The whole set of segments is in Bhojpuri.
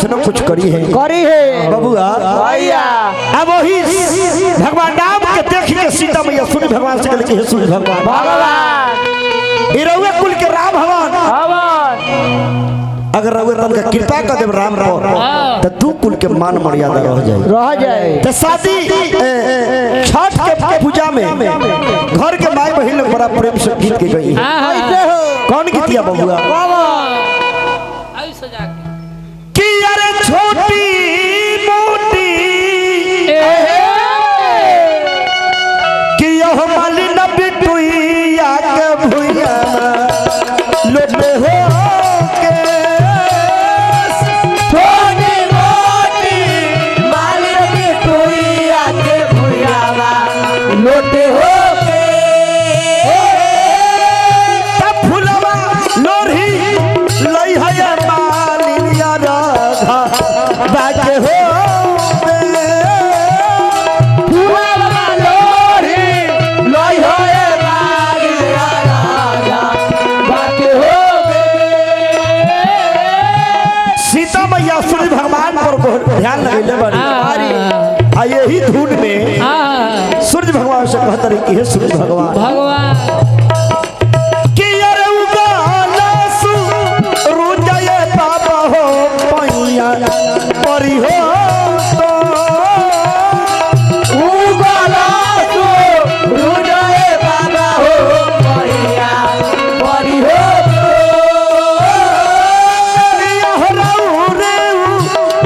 कुछ न कुछ करी है बबुआ। अब वही भगवान राम के देख के सीता मैया सूर्य भगवान से कहले कि सूर्य भगवान इरवे कुल के राम भगवान अगर रउए तन का कृपा कर देव राम पर तो तू कुल के मान मर्यादा रह जाए। तो शादी छठ के पूजा में घर के माई बहन लोग बड़ा प्रेम से गीत के गई कौन गीतिया बबुआ कि अरे छोटी मोटी कि यह मालिन बिटुइया के भुइया लोटे हो लोटे हो तब फुलवा लोरी लई है मालिनिया राधा बाजे हो फुलवा लोरी लई है मालिनिया राधा बाजे हो। सीता मैया सूर्य भगवान पर बहुत ध्यान लगेले बड़ी आ यही धुन में सूर्य भगवान से कहते रहे कि हे सूर्य भगवान कि अरे उगाला सूरुजय बाबा हो पैया परी हो तो उगाला सूरुजय बाबा हो पैया परी हो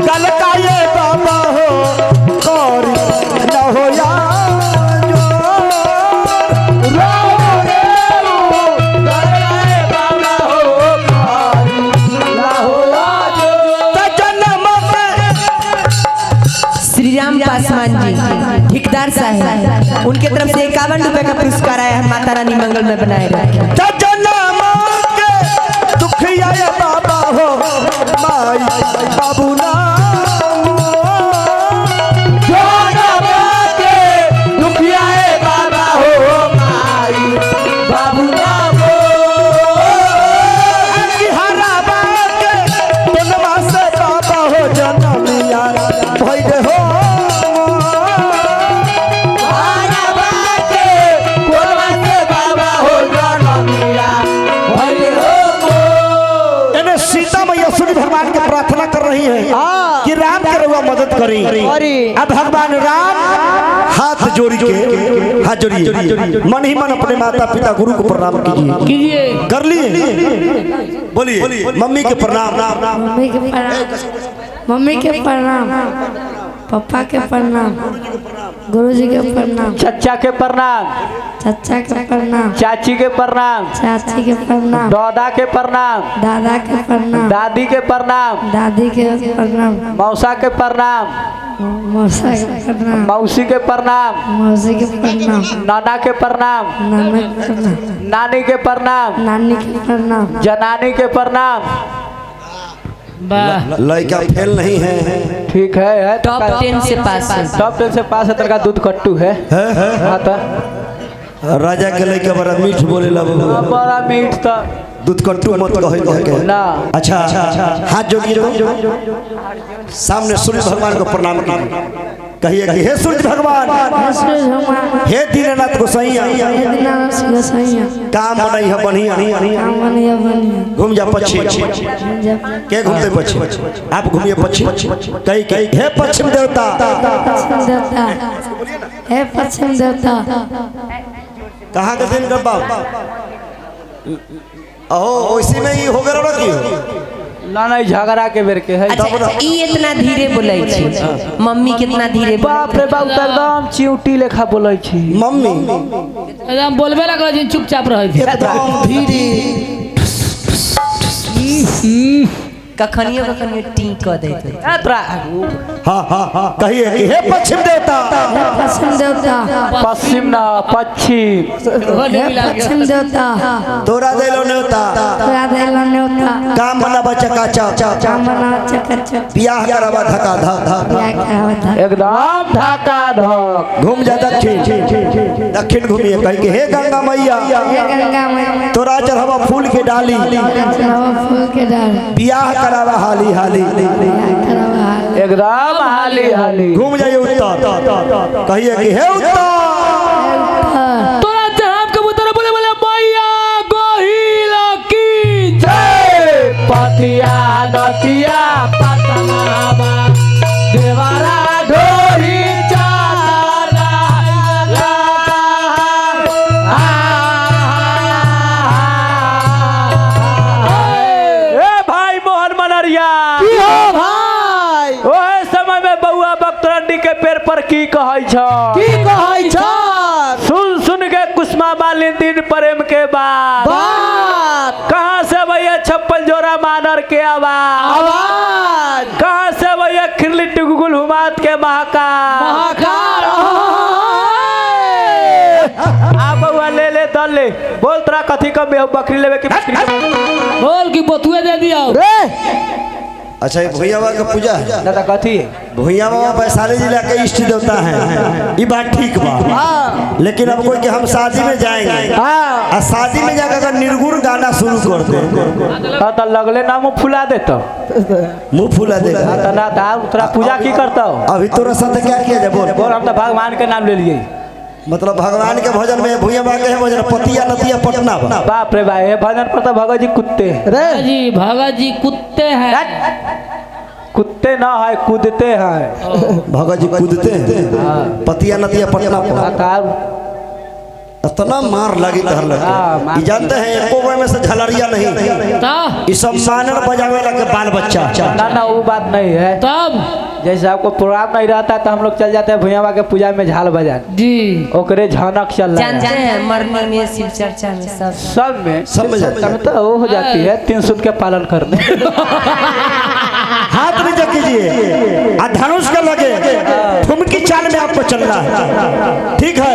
गलकाये बाबा हो न हो या पासवान जी ठेकेदार साहब उनके तरफ से 51 रुपए का पुरस्कार आया है। माता रानी मंगल में बनाए दुखिया बाबा हो माई बाबू ना दुखिया बाबा हो माई बाबू ना बाबा हो जनमिया भैले हो भगवान के प्रार्थना कर रही है कि राम के रउआ मदद करी। अब भगवान राम हाथ जोड़िए मन ही मन अपने माता पिता गुरु को प्रणाम कीजिए। कर लिए बोलिए मम्मी के प्रणाम मम्मी के प्रणाम पापा के प्रणाम गुरुजी के प्रणाम चचा के प्रणाम चाचा के प्रणाम चाची के प्रणाम चाची के प्रणाम दादा के प्रणाम दादा के प्रणाम दादी के प्रणाम दादी के प्रणाम मौसा के प्रणाम मौसा के प्रणाम मौसी के प्रणाम मौसी के प्रणाम नाना के प्रणाम नाना के प्रणाम नानी के प्रणाम नानी के प्रणाम जनानी के प्रणाम। लड़का फेल नहीं है ठीक है टॉप 10 से पास है। टॉप 10 से पास है। तरह का दूध कट्टू है हाँ तो राजा के लड़का बड़ा मीठ बोलेला बड़ा मीठ था दूध कट्टू मत कहे ना। अच्छा हाथ जोड़िए सामने सूर्य भगवान को प्रणाम कहिए कि हे सूर्य भगवान हे दीननाथ गोसाइया काम बनाई है बढ़िया घूम जा पश्चिम के घूमते पश्चिम आप घूमिए पश्चिम कही हे पश्चिम देवता हे पश्चिम देवता कहाँ के दिन का बाप ओहो इसी में ही हो गया ना की ना नहीं झगड़ा के बेर के है। अच्छा ई इतना धीरे बोलै छी मम्मी कितना धीरे बाप रे बाप एकदम चिउटी लेखा बोलै छी मम्मी एकदम बोलबे ना करै छी चुपचाप रहै छी एकदम धीरे कखनियो टी क देत हां कहिए हे पश्चिम देवता पश्चिम देवता पश्चिम ना पश्चिम पश्चिम देवता तोरा देलो नेवता काम बना बच्चा काचा बियाह करवा धका धक एकदम धका धक घूम जा दक्षिण घूमिए कह के हे गंगा मैया तोरा चढ़ावा फूल के डाली बियाह करावा हाली एकदम हाली हाली घूम जाइए उत्तर, कहिए कि हे उत्तर। तोरा जहां कबूतर बोले बोले मैया गोहिल की जय पतिया नतिया पतनावा देवारा ढोरी चादरा लाता ए भाई मोहन मनरिया भाई ओहे समय में बउआ बकरंडी के पेड़ पर की कहै छ की कहै छ सुन सुन के कुसमा वाली दिन प्रेम के बाद बात कहाँ से भैया 56 जोड़ा मानर के आवाज आवाज कहाँ से भैया खिरली टुगुल हुमात के महाकाल महाकाल आ बउआ ले ले दल ले बोल तोरा कथी कम में बकरी लेवे की बकरी बोल की बोतुए दे दिया अच्छा ये भैया बाबा का पूजा है, दादा कथी है भैया बाबा वैशाली जिला के इष्ट देवता है, ये बात ठीक बा। लेकिन अब कोई कि हम शादी में जाएंगे और शादी में जाकर अगर निर्गुण गाना शुरू कर दे तो लगले ना मुँह फुला दे तो मुंह फुला देगा। तो ना था तोरा पूजा की करता हो अभी तोरा साथ क्या किया जाए बोल बोल हम तो भगवान के नाम ले लिए मतलब भगवान के भजन में भैया बाबा के भजन पतिया नतिया पटना बा। बाप रे भाई भजन पर तो भगत जी कुत्ते भगत जी कुत्ते हैं। कुत्ते ना है कूदते हैं भगत जी कूदते हैं पतिया नतिया पटना पर। इतना मार लगी तहर लगे जानते हैं एको में से झलरिया नहीं, ये सब मानर बजावे लगे बाल बच्चा। ना ना वो बात नहीं है। तब जैसे आपको प्रोग्राम नहीं रहता है तो हम लोग चल जाते हैं भैया के पूजा में झाल बजाने जी ओकरे झनक चल रहा जानते है हैं मरने में शिव चर्चा में सब सब में तो वो हो जाती है 3 सूत्र के पालन करने हाथ नीचे कीजिए और धनुष का लगे ठुमकी चाल में आपको चलना है, ठीक है।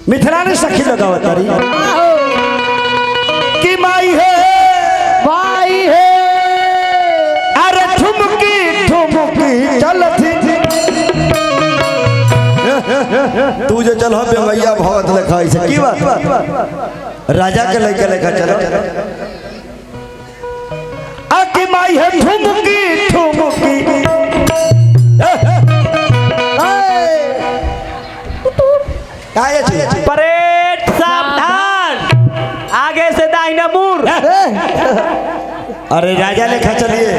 मिथिलानी सखी लगाओ तारी कि माई है भाई है अरे ठुमकी ठुमकी चलती तू जो चल भैया भगत लिखा है की बात राजा के लेके लेखा चलो आके माई है ठुमकी ठुमकी परेड सावधान आगे से दाहिना मुड़ अरे राजा लेखा चलिए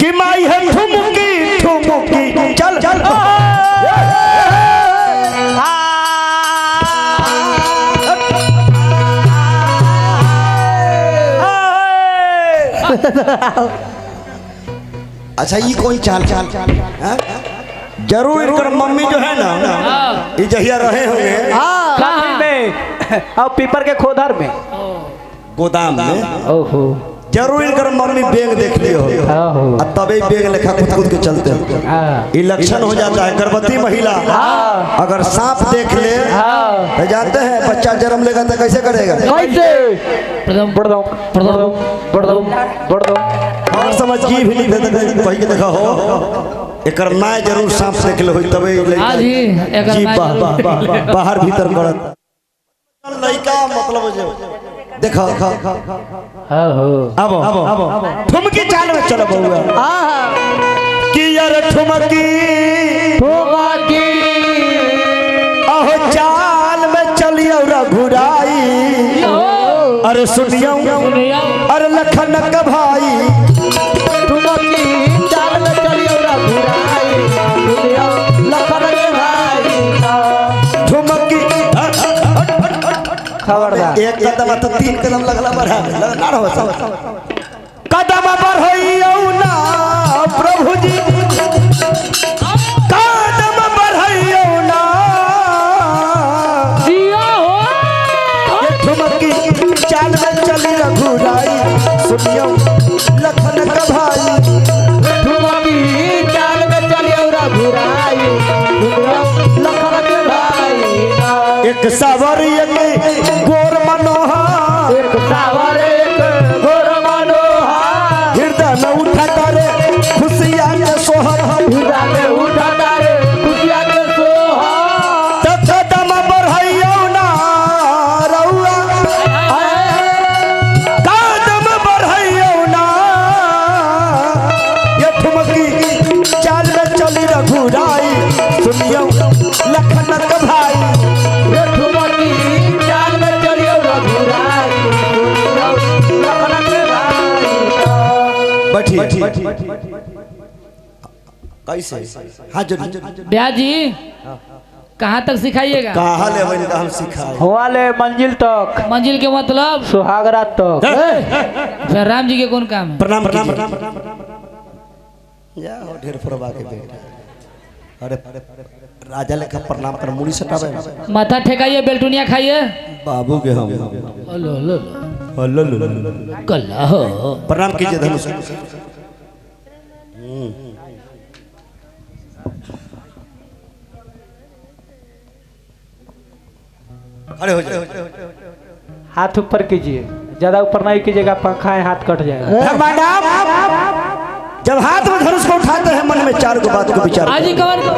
कि माई है ठुमकी ठुमकी चल चल अच्छा ये कोई चाल चाल जरूर इनकर मम्मी जो है ना ये जहिया रहे होंगे कहाँ में और पीपर के खोदर में गोदाम में ओहो जरूर इनकर मम्मी बैग देख लियो और तबे बैग लेखा खुद खुद के चलते हो। ये लक्षण हो जाता है गर्भवती महिला अगर सांप देख ले तो जानते हैं बच्चा जन्म लेगा तो कैसे करेगा और समझ जी भी नहीं वही देखा हो एक माय जरूर सांप देख ले तबे जी बाहर भीतर करत लड़का मतलब देखो अब ठुमकी चाल में चलो बउआ कि यार ठुमकी ठुमकी अहो चाल में चलियो रघुराई अरे सुनियो अरे लखन का भाई ठुमकी चाल में चलियो रघुराई सुनियो लखन के भाई ठुमकी खबरदार एक कदम तो 3 कदम लगला बढ़ा ना रहो कदम बढ़इयो ना प्रभु जी कदम बढ़इयो ना जिया हो ये ठुमकी चाल में चली रघुराई सुनियो लखन का भाई ठुमकी चाल में चलियो रघुराई सुनियो लखन के भाई एक सवारी गोर मनोहर एक सावर एक गोर मनोहर हृदय में उठा करे खुशियां के सोहर हृदय में उठा करे खुशियां के सोहर तो कदम बढ़इयो ना रउआ कदम कैसे हाँ जो ब्याह जी कहाँ तक सिखाइएगा? कहा ले वही का हम सिखाए हुआ ले मंजिल तक, मंजिल के मतलब सुहागरात तक। फिर राम जी के कौन काम है? प्रणाम प्रणाम या ढेर फरवा के बेटा अरे राजा लेखा प्रणाम कर मुड़ी सटावे माथा ठेकाइए, बेलटुनिया खाइए। बाबू के हम लो लो लो कल्ला हो। प्रणाम कीजिए धनुष खड़े हो जाओ हाथ ऊपर कीजिए, ज्यादा ऊपर नहीं कीजिएगा, पंखा है हाथ कट जाएगा। भगवान जब हाथ में धनुष को उठाते हैं मन में चार को बात को विचार आज ही कवर को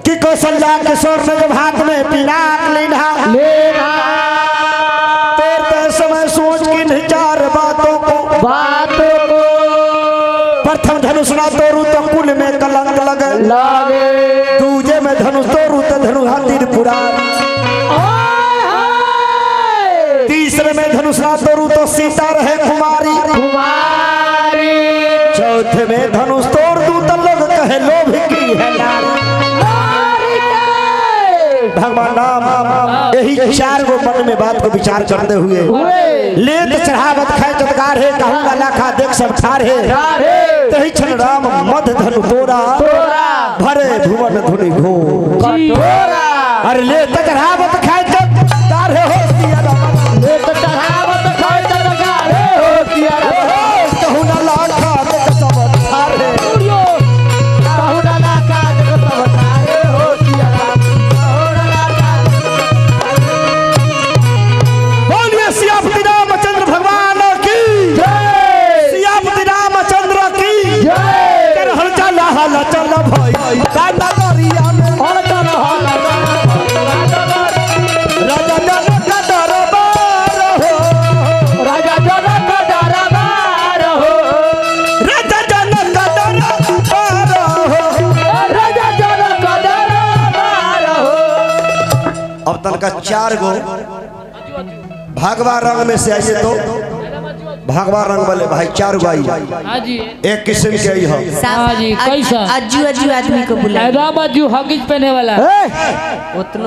कि कौशल्या किशोर ने जब हाथ में पिनाक लेना तेरते समय सोच की नहीं चार बातों को प्रथम धनुष ना तोड़ू तो कुल में कलंक लगे दूजे में धनुष तोड़ू तो धनु हाथी पुराण तीसरे में धनुष ना तोड़ू तो सीता रहे कुमारी चौथे में धनुष तोड़ दूं तो लोग कहे लोभ की है भगवान राम यही चार गो मन में बात को विचार करते हुए लेत चढ़ावत खाए चटकार है कहूँगा लाखा देख सब ठार है तही क्षण राम मध धनु तोरा भरे भुवन धुनि घो अरे लेत चढ़ावत खाए चटकार है लेत चढ़ावत खाए चटकार है कहूँगा लाखा देख सब ठार है कहूँगा लाखा देख सब ठार है सियापति रामचंद्र भगवान की सियापति रामचंद्र की हल चल भाई कांदा करिया में हल चल राजा जनक का दरबार हो राजा जनक का दरबार हो राजा जनक का दरबार हो राजा जनक का दरबार हो। अब तक का चार गो भागवा रंग में से आइए तो भागवा रंग वाले भाई चार गो आई एक किस्म के आई हाँ जी कैसा अज्जू आदमी को बुला राम अज्जू हॉकीज पहने वाला।